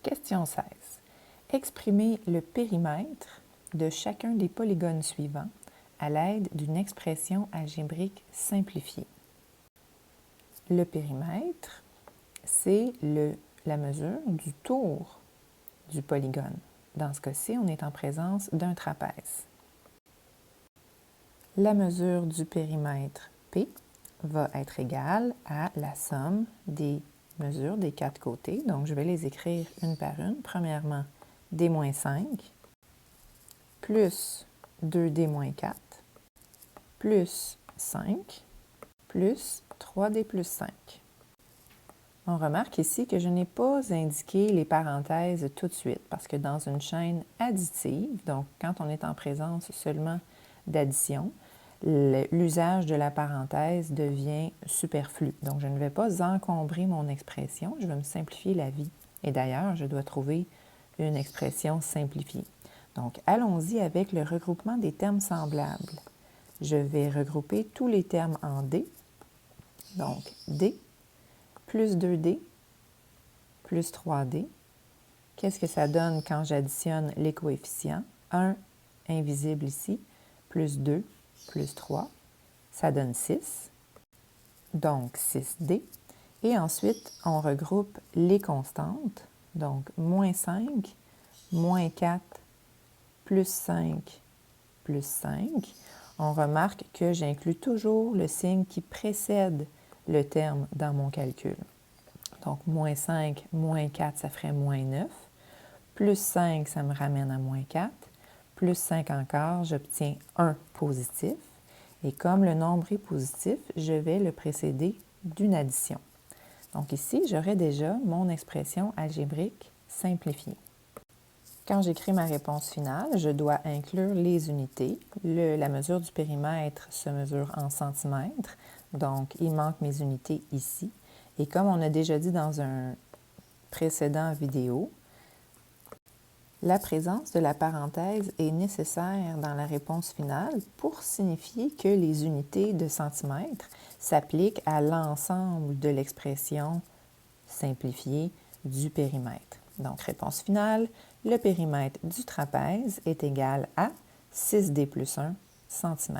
Question 16. Exprimez le périmètre de chacun des polygones suivants à l'aide d'une expression algébrique simplifiée. Le périmètre, c'est la mesure du tour du polygone. Dans ce cas-ci, on est en présence d'un trapèze. La mesure du périmètre P va être égale à la somme des mesures des quatre côtés. Donc, je vais les écrire une par une. Premièrement, D-5 plus 2D-4 plus 5 plus 3D plus 5. On remarque ici que je n'ai pas indiqué les parenthèses tout de suite parce que dans une chaîne additive, donc quand on est en présence seulement d'addition, l'usage de la parenthèse devient superflu. Donc, je ne vais pas encombrer mon expression, je vais me simplifier la vie. Et d'ailleurs, je dois trouver une expression simplifiée. Donc, allons-y avec le regroupement des termes semblables. Je vais regrouper tous les termes en D. Donc, D plus 2D plus 3D. Qu'est-ce que ça donne quand j'additionne les coefficients? 1 invisible ici, plus 2 plus 3, ça donne 6. Donc, 6D. Et ensuite, on regroupe les constantes. Donc, moins 5, moins 4, plus 5, plus 5. On remarque que j'inclus toujours le signe qui précède le terme dans mon calcul. Donc, moins 5, moins 4, ça ferait moins 9. Plus 5, ça me ramène à moins 4. Plus 5 encore, j'obtiens 1 positif. Et comme le nombre est positif, je vais le précéder d'une addition. Donc ici, j'aurai déjà mon expression algébrique simplifiée. Quand j'écris ma réponse finale, je dois inclure les unités. La mesure du périmètre se mesure en centimètres, donc il manque mes unités ici. Et comme on a déjà dit dans un précédent vidéo, la présence de la parenthèse est nécessaire dans la réponse finale pour signifier que les unités de centimètres s'appliquent à l'ensemble de l'expression simplifiée du périmètre. Donc, réponse finale, le périmètre du trapèze est égal à 6D plus 1 cm.